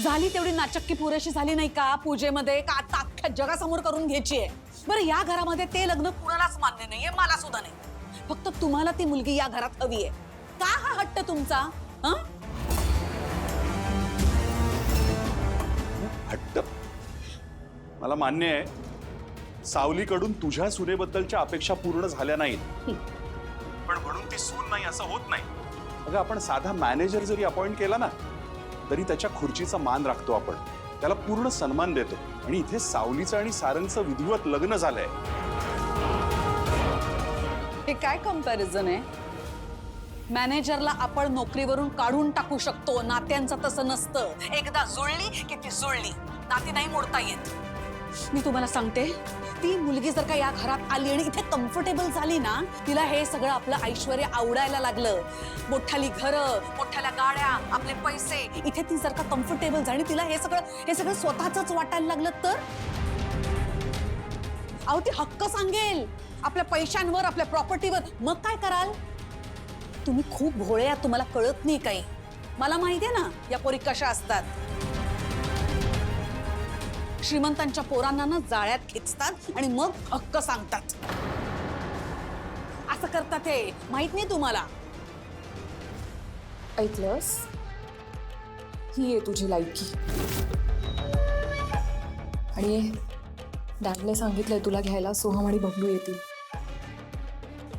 झाली तेवढी नाचक्की पुरेशी झाली नाही का पूजेमध्ये? का आता अख्ख्या जगासमोर करून घ्यायची आहे? बरं, या घरामध्ये ते लग्न कुणालाच मान्य नाहीये, मला सुद्धा नाही. फक्त तुम्हाला ती मुलगी या घरात हवी आहे. का हा हट्ट तुमचा? हं? हट्ट? मला मान्य आहे, सावलीकडून तुझ्या सुनेबद्दलच्या अपेक्षा पूर्ण झाल्या नाहीत, पण म्हणून ती सून नाही असं होत नाही. अगं, आपण साधा मॅनेजर जरी अपॉइंट केला ना, तरी त्याच्या खुर्चीचा मान राखतो आपण, त्याला पूर्ण सन्मान देतो. आणि इथे सावलीचं आणि सारंगचं विधिवत लग्न झालंय. हे काय कंपॅरिझन आहे? मॅनेजरला आपण नोकरीवरून काढून टाकू शकतो, नात्यांचं तसं नसतं. एकदा जुळली की ती जुळली, नाती नाही मोडता येत. मी तुम्हाला सांगते, ती मुलगी जर का या घरात आली आणि इथे कम्फर्टेबल झाली ना, तिला हे सगळं आपलं ऐश्वर्य आवडायला लागलं, मोठाली घरं, मोठ्याल्या गाड्या, आपले पैसे, इथे ती जर का कम्फर्टेबल झाली, तिला हे सगळं स्वतःच वाटायला लागलं तर अहो, ती हक्क सांगेल आपल्या पैशांवर, आपल्या प्रॉपर्टीवर. मग काय कराल? तुम्ही खूप भोळे आहात, तुम्हाला कळत नाही काही. मला माहितीये ना या पोरी कशा असतात. श्रीमंतांच्या पोरांना ना जाळ्यात खेचतात आणि मग हक्क सांगतात. असं करतात हे, माहित नाही तुम्हाला? ऐकलंस? ही आहे तुझी लायकी. आणि डॅडने सांगितलंय तुला घ्यायला सोहम आणि बबलू येतील.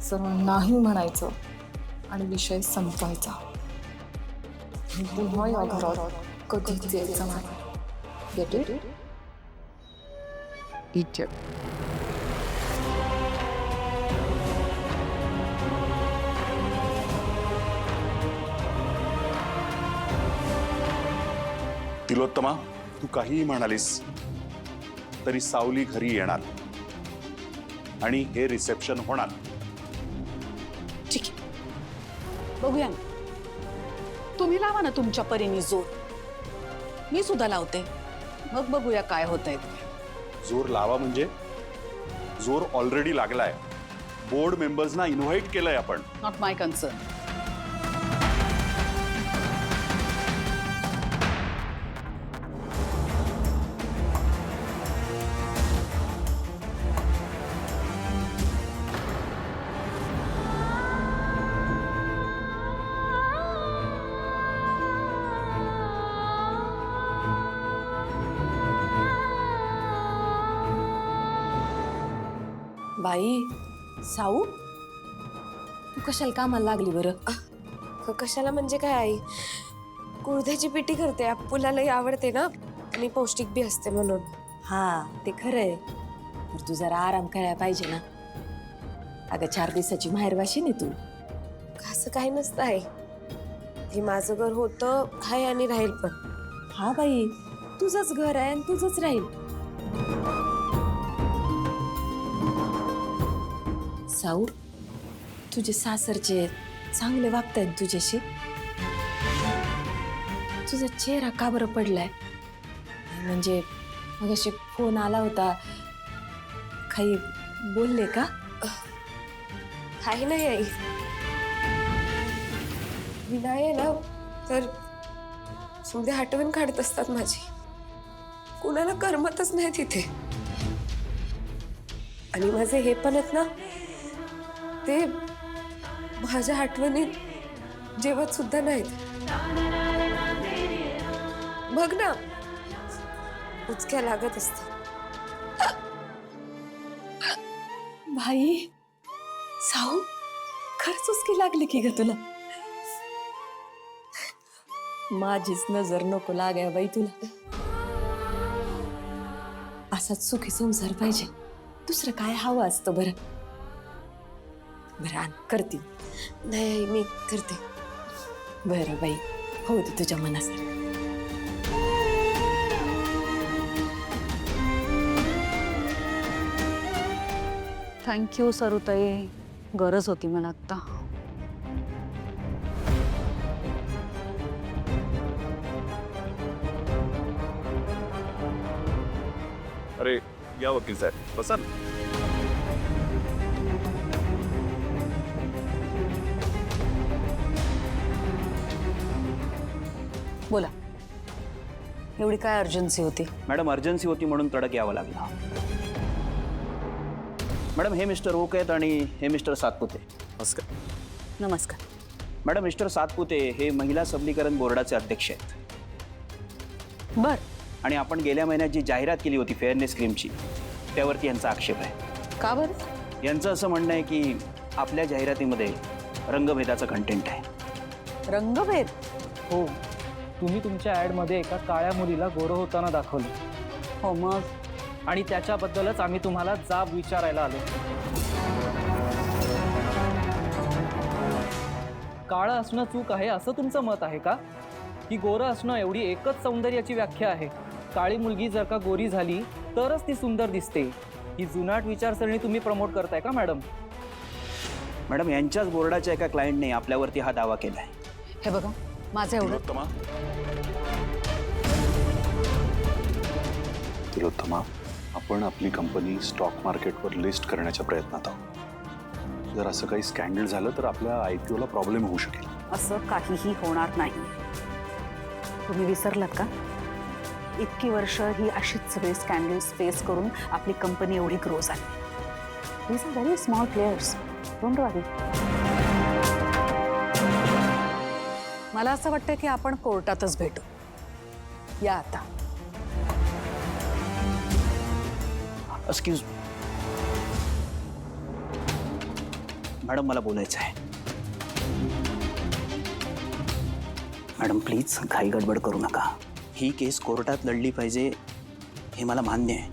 सर्व नाही म्हणायचं आणि विषय संपवायचा. पुन्हा या घरात कधीच यायचं नाही. Get it? इट. तिलोत्तमा, तू काहीही म्हणालीस तरी सावली घरी येणार आणि हे रिसेप्शन होणार. ठीक आहे, बघूया ना. तुम्ही लावा ना तुमच्या परीने जोर, मी सुद्धा लावते. मग बघूया काय होतंय. जोर लावा म्हणजे जोर ऑलरेडी लागलाय. बोर्ड मेंबर्सना इन्व्हाइट केलंय आपण. Not my concern. बाई, साऊ, तू कशाला कामाला लागली बरं? कशाला म्हणजे काय आई? कुळथ्याची पिठी करते, अप्पूला लई आवडते ना आणि पौष्टिक बी असते म्हणून. हा, ते खरंय. तर तू जरा आराम करायला पाहिजे ना. अगं, 4 दिवसाची माहेरवाशी नाही तू. असं काही नसतं आहे. हे माझं घर होतं, हाय आणि राहील पण. हा बाई, तुझंच घर आहे आणि तुझंच राहील. साऊ, तुझे सासरचे चांगले वागतायत तुझ्याशी. तुझा चेहरा का बरं पडलाय? म्हणजे मगाशी फोन आला होता, काही बोलले का? काही नाही आई. विनाय आहे ना, तर सुद्धा आठवण काढत असतात माझी. कुणाला करमतच नाही तिथे. आणि माझे हे पण आहेत ना, ते माझ्या आठवणीत जेवत सुद्धा नाहीत. बघ ना, उचक्या लागत असतात. भाई, साऊ, खरंच उसकी लागली की ग तुला? माझीच नजर नको लागाय बाई तुला. असाच सुखी संसार पाहिजे. दुसरं काय हवं असतं बरं? बरं, आण, करते. नाही, मी करते. बरं बाई, हो दे तुझ्या मनासारखं. थँक्यू सरुताई, गरज होती मला आत्ता. अरे, या वकील साहेब, बसा ना. बोला. एवढी काय अर्जन्सी होती? मॅडम अर्जन्सी होती म्हणून तडक यावं लागलं. मॅडम हे मिस्टर ओक आहेत आणि हे मिस्टर सातपुते. नमस्कार. मॅडम मिस्टर सातपुते हे महिला सबलीकरण बोर्डाचे अध्यक्ष आहेत. बर. आणि आपण गेल्या महिन्यात जी जाहिरात केली होती फेअरनेस क्रीमची त्यावरती यांचा आक्षेप आहे. का बरं? यांचं असं म्हणणं आहे की आपल्या जाहिरातीमध्ये रंगभेदाचं कंटेंट आहे. रंगभेद? हो, तुम्ही तुमच्या ॲडमध्ये एका काळ्या मुलीला गोरं होताना दाखवलं हो मग? आणि त्याच्याबद्दलच आम्ही तुम्हाला जाब विचारायला आलो. काळं असणं चूक आहे असं तुमचं मत आहे का? की गोरं असणं एवढी एकच सौंदर्याची व्याख्या आहे? काळी मुलगी जर का गोरी झाली तरच ती सुंदर दिसते, ही जुनाट विचारसरणी तुम्ही प्रमोट करताय का मॅडम? मॅडम यांच्याच बोर्डाच्या एका क्लायंटने आपल्यावरती हा दावा केला आहे. हे बघा, माझं एवढं. तिलोत्तमा, तिलोत्तमा, आपण आपली कंपनी स्टॉक मार्केटवर लिस्ट करण्याच्या प्रयत्नात आहोत. जर असं काही स्कॅन्डल झालं तर आपल्या IPO ला प्रॉब्लेम होऊ शकेल. असं काहीही होणार नाही. तुम्ही विसरलात का? इतकी वर्ष ही अशीच सगळी स्कॅन्डल्स फेस करून आपली कंपनी एवढी ग्रो झाली. These are very small players. Don't worry. मला असं वाटतं की आपण कोर्टातच भेटू. या आता. एक्सक्यूज मॅडम, मला बोलायचं आहे. मॅडम प्लीज घाई गडबड करू नका. ही केस कोर्टात लढली पाहिजे हे मला मान्य आहे.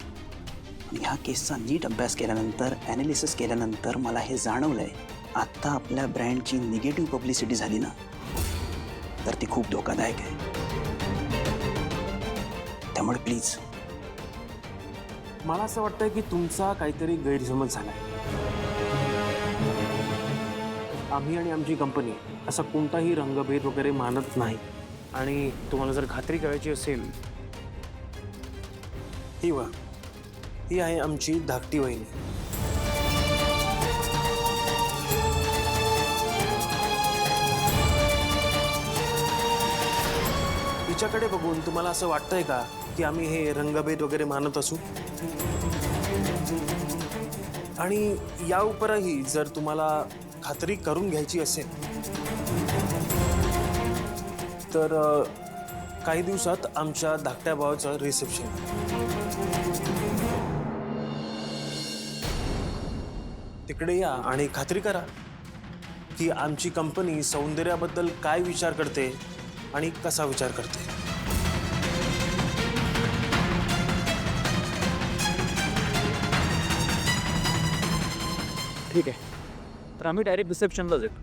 पण ह्या केसचा नीट अभ्यास केल्यानंतर ॲनालिसिस केल्यानंतर मला हे जाणवलंय, आत्ता आपल्या ब्रँडची निगेटिव्ह पब्लिसिटी झाली ना तर ती खूप धोकादायक आहे. त्यामुळे प्लीज. मला असं वाटतं की तुमचा काहीतरी गैरसमज झालाय. आम्ही आणि आमची कंपनी असा कोणताही रंगभेद वगैरे मानत नाही. आणि तुम्हाला जर खात्री करायची असेल, ही वा, ही आहे आमची धाकटी वहिनी. तिच्याकडे बघून तुम्हाला असं वाटतंय का की आम्ही हे रंगभेद वगैरे मानत असू? आणि या उपरही जर तुम्हाला खात्री करून घ्यायची असेल तर काही दिवसात आमच्या धाकट्या भावाचं रिसेप्शन. तिकडे या आणि खात्री करा की आमची कंपनी सौंदर्याबद्दल काय विचार करते आणि कसा विचार करते. ठीक आहे, तर आम्ही डायरेक्ट रिसेप्शनलाच येतो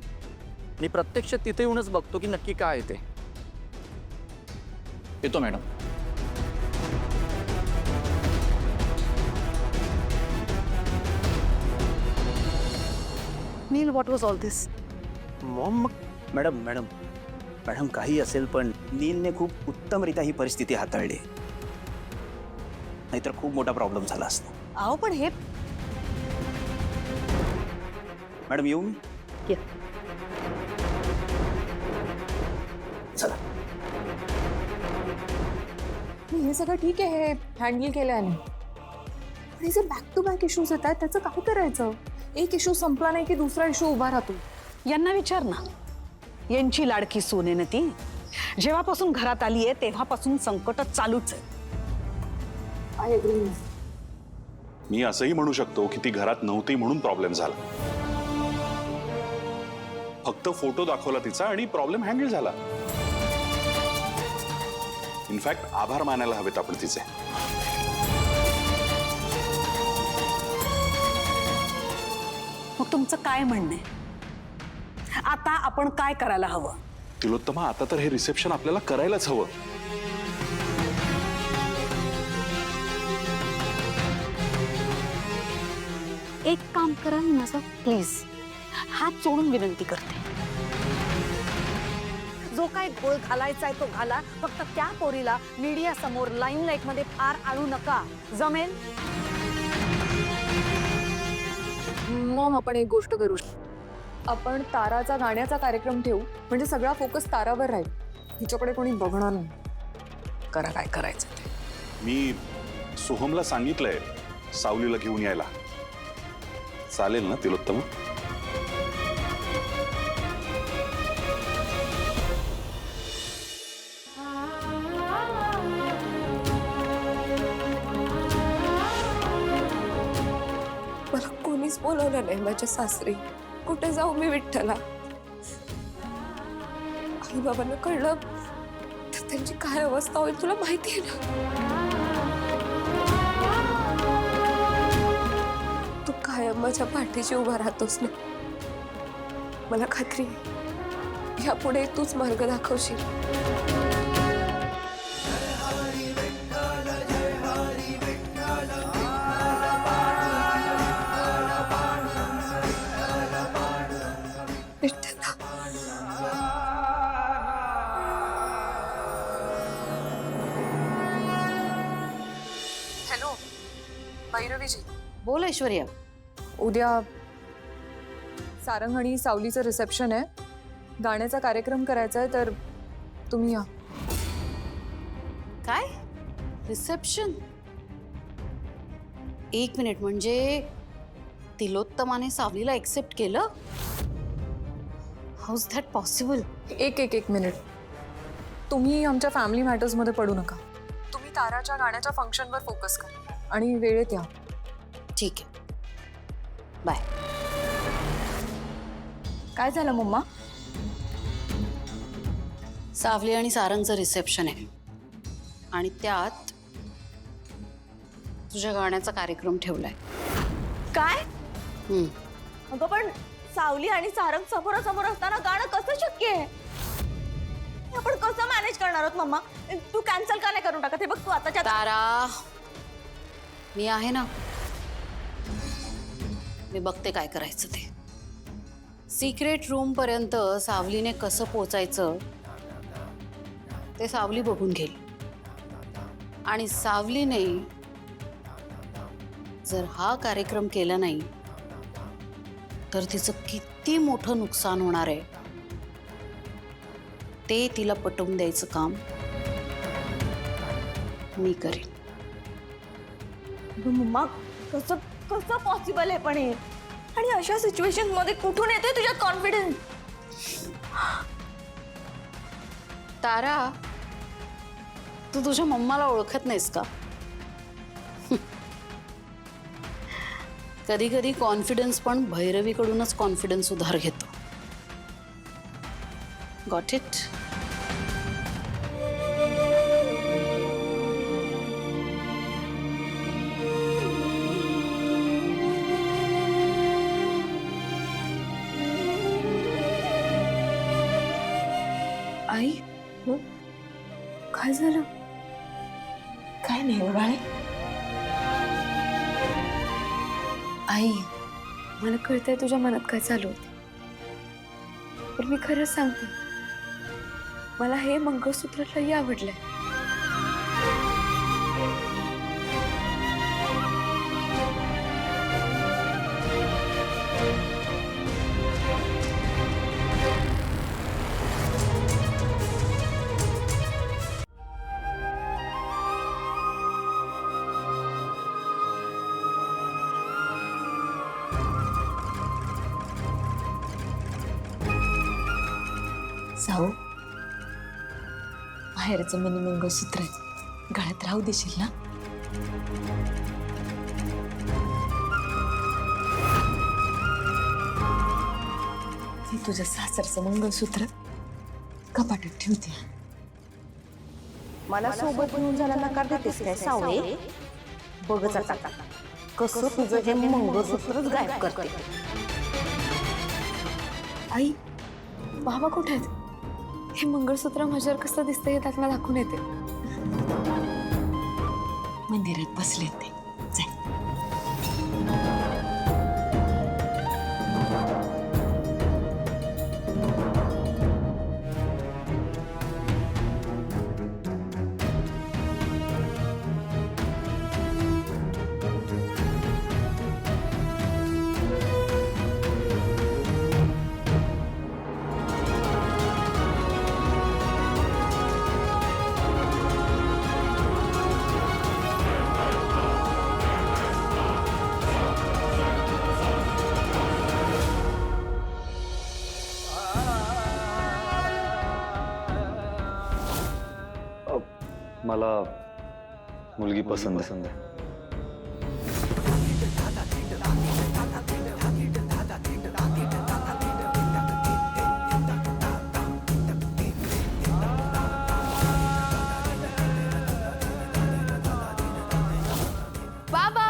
आणि प्रत्यक्ष तिथे येऊनच बघतो की नक्की काय आहे ते. येतो madam. Neel, what was all this? Mom, madam madam madam काही असेल पण नीलने खूप उत्तमरित्या ही परिस्थिती हाताळली, नाहीतर खूप मोठा प्रॉब्लेम झाला असता. अहो पण हे. मॅडम येऊ मी? चला. हे सगळं ठीक आहे, हे हँडल केल्याने. पण हे जे बॅक टू बॅक इश्यूज येत आहेत त्याचं काय करायचं? एक इश्यू संपला नाही की दुसरा इश्यू उभा राहतो. यांना विचार ना. यांची लाडकी सून आहे ना ती. जेव्हापासून घरात आली आहे तेव्हापासून संकट चालूच आहे. I agree. मी असंही म्हणू शकतो की ती घरात नव्हती म्हणून प्रॉब्लेम झाला. फक्त फोटो दाखवला तिचा आणि प्रॉब्लेम हँडल झाला. इनफॅक्ट आभार मानायला हवेत आपण तिचे. मग तुमचं काय म्हणणं आहे? आता आपण काय करायला हवं? तिलोत्तमा, आता तर हे रिसेप्शन आपल्याला करायलाच हवं. एक काम करा माझं प्लीज. हात जोडून विनंती करते. जो काय गोळ घालायचा आहे तो घाला. फक्त त्या पोरीला मीडिया समोर लाईमलाईट मध्ये फार आणू नका. जमेल? मग आपण एक गोष्ट करू. आपण ताराचा गाण्याचा कार्यक्रम ठेवू, म्हणजे सगळा फोकस तारावर राहील. हिच्याकडे कोणी बघणार नाही. करा काय करायचं ते. मी सोहमला सांगितलंय सावलीला घेऊन यायला. चालेल ना तिलोत्तम? मला कोणीच बोलवलं नाही माझ्या सासरी. कुठे जाऊ मी विठ्ठला? आई बाबांना कळलं तर त्यांची काय अवस्था होईल तुला माहिती आहे ना. तू कायम माझ्या पाठीशी उभा राहतोस ना. मला खात्री आहे, यापुढे तूच मार्ग दाखवशील. विठ्ठला. हॅलो भैरवीजी. बोल ऐश्वर्या. उद्या सारंग आणि सावलीचं रिसेप्शन आहे. गाण्याचा कार्यक्रम करायचा आहे तर तुम्ही या. काय रिसेप्शन? एक मिनिट, म्हणजे तिलोत्तमाने सावलीला एक्सेप्ट केलं? How is that possible? एक मिनिट. तुम्ही आमच्या फॅमिली मॅटर्समध्ये पडू नका. तुम्ही ताराच्या गाण्याच्या फंक्शनवर फोकस करा आणि वेळेत या. ठीक आहे, बाय. काय झालं मम्मा? सावली आणि सारंगचं रिसेप्शन आहे आणि त्यात तुझ्या गाण्याचा कार्यक्रम ठेवलाय. काय? हम्म. अगं पण सावली आणि सारंग समोरासमोर असताना गाणं कसं शक्य आहे? हे आपण कसं मॅनेज करणार आहोत मम्मा? तू कॅन्सल का नाही करून टाकत? हे बघ तू आताच्या तारा, मी आहे ना, मी बघते काय करायचं ते. सिक्रेट रूम पर्यंत सावलीने कसं पोचायचं ते सावली बघून घेईल. आणि सावलीने जर हा कार्यक्रम केला नाही तर तिचं किती मोठं नुकसान होणार आहे ते तिला पटवून द्यायचं काम मी करेन. मम्मा कसं कसं पॉसिबल आहे पण हे? आणि अशा सिच्युएशन मध्ये कुठून येते तुझ्यात कॉन्फिडन्स? तारा, तू तुझ्या मम्माला ओळखत नाहीस का? कधी कधी कॉन्फिडन्स पण भैरवीकडूनच कॉन्फिडन्स उधार घेतो. Got it? आई काय झालं? काय नाही बाळे. आई मला कळतंय तुझ्या मनात काय चालू होते, पण मी खरंच सांगते, मला हे मंगळसूत्र लई आवडलंय. साऊ, बाहेरचं मिनी मंगळसूत्र आहे, गळ्यात राहू देशील ना? हे तुझ्या सासरचं मंगळसूत्र कपाटात ठेवते. मला सोबत घेऊन जायला नकार देतेस काय सावळे? बघच आता कसं तुझं हे मंगळसूत्रच गायब करते. आई, बाबा कुठे आहेत? हे मंगळसूत्र माझ्यावर कसं दिसतंय हे त्यातला दाखवून येते. मंदिरात बसलेत ते. जाय. मला मुलगी पसंत आहे. बाबा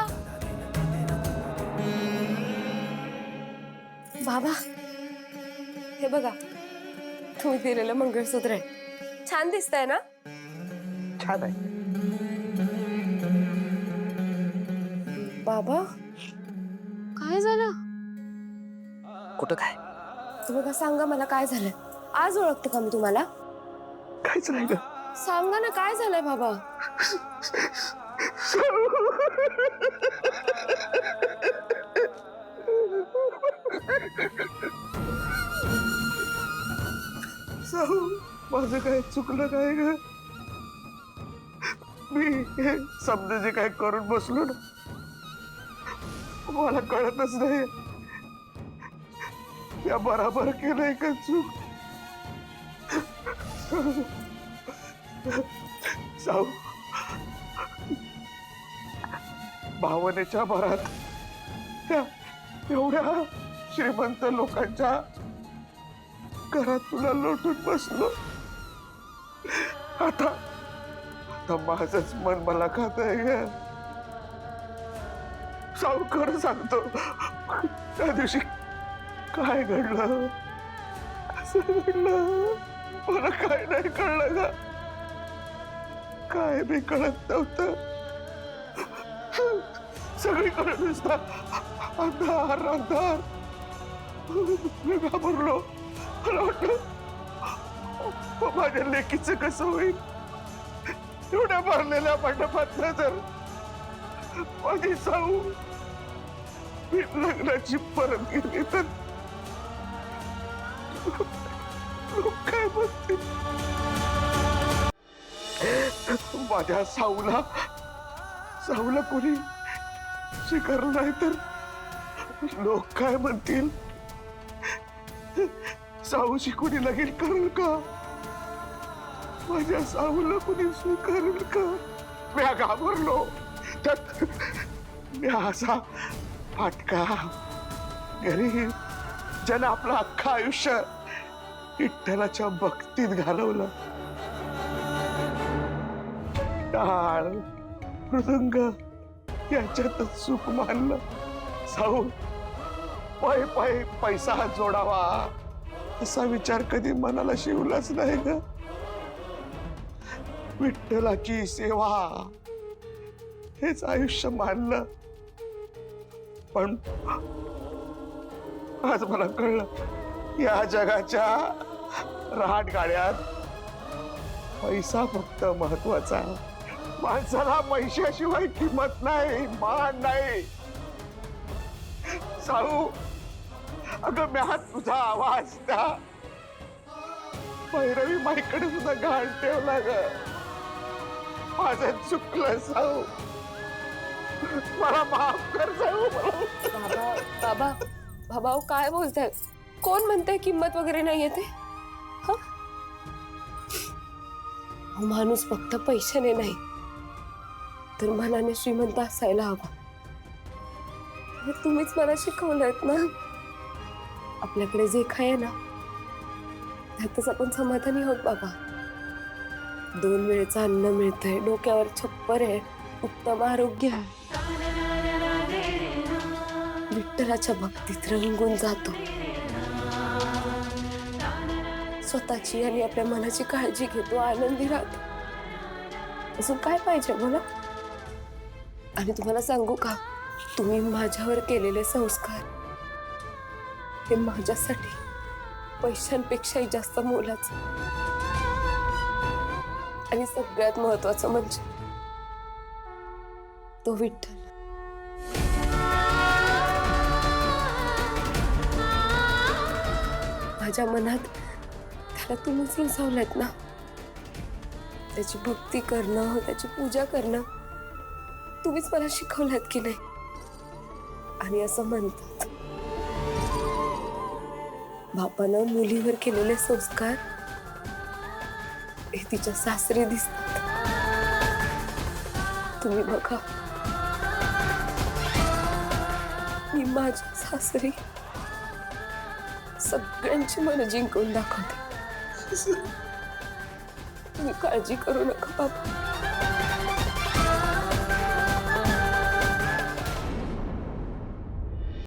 बाबा हे बघा तुम्ही दिलेलं मंगळसूत्र आहे. छान दिसतंय ना? छान आहे. बाबा काय झालं? कुठं काय? तुम्ही का सांगा मला काय झालंय. आज ओळखते का मी तुम्हाला? काहीच नाही ग. सांगा ना काय झालंय बाबा. माझं काय चुकलं काय ग? मी हे समजा जे काय करून बसलो ना, मला कळतच नाही या बराबर केलंय का चूक. जाऊ भावनेच्या भरात त्या एवढ्या श्रीमंत लोकांच्या घरात तुला लोटून बसलो. आता माझंच मन मला खात आहे ग. सावकार सांगतो त्या दिवशी काय घडलं, कसं घडलं मला काय नाही कळलं ग. काय बी कळत नव्हतं. सगळीकडे नुसता अंधार अंधार. मी घाबरलो. मला वाटलं माझ्या लेकीचं कसं होईल. एवढ्या भरलेल्या मंडपातनं जर माझी साऊ मी लग्नाची परत गेली तर लोक काय म्हणतील. माझ्या साऊला कोणी स्वीकारलं नाही तर लोक काय म्हणतील. साऊची कोणी लगीन करेल का? माझ्या साऊला कोणी स्वीकारेल का? मी घाबरलो. त्यात मी असा फाटका गरीब ज्यानं आपलं अख्खं आयुष्य विठ्ठलाच्या भक्तीत घालवलं. टाळ मृदंग याच्यातच सुख मानलं. साऊ पाय पाय पैसा जोडावा असा विचार कधी मनाला शिवलाच नाही ग. विठ्ठलाची सेवा हेच आयुष्य मानलं. पण आज मला कळलं या जगाच्या रहाटगाड्यात पैसा फक्त महत्वाचा. माणसाला पैशाशिवाय किंमत नाही, मान नाही. साऊ अगं म्या तुझा आवाज त्या भैरवी माईकडे सुद्धा घाण ठेवला ग. माझं चुकलं साऊ. मला माफ कर साऊ. बाबा बाबा बाबा काय बोलताय. कोण म्हणताय किंमत वगैरे नाहीये ते. माणूस फक्त पैशाने नाही तर मनाने श्रीमंत असायला हवा. हे तुम्हीच मला शिकवलंयत ना. आपल्याकडे जे काय आहे ना त्यातच आपण समाधानी आहोत बाबा. 2 वेळेचं अन्न मिळतंय, डोक्यावर छप्पर आहे, उत्तम आरोग्य आहे. विठ्ठलाच्या भक्तीत रंगून जातो. स्वतःची आणि आपल्या मनाची काळजी घेतो, आनंदी राहतो. अजून काय पाहिजे बोला. आणि तुम्हाला सांगू का, तुम्ही माझ्यावर केलेले संस्कार हे माझ्यासाठी पैशांपेक्षाही जास्त मोलाचं. आणि सगळ्यात महत्वाचं म्हणजे तो विठ्ठल. माझ्या मनात त्याला तुम्हीच रुजवलंत ना. त्याची भक्ती करणं, त्याची पूजा करणं तुम्हीच मला शिकवलंत की नाही. आणि असं म्हणतात बापानं मुलीवर केलेले संस्कार हे तिच्या सासरी दिसतात. तुम्ही बघा, मी माझ्या सासरी सगळ्यांची मन जिंकून दाखवते. तुम्ही काळजी करू नका बाबा.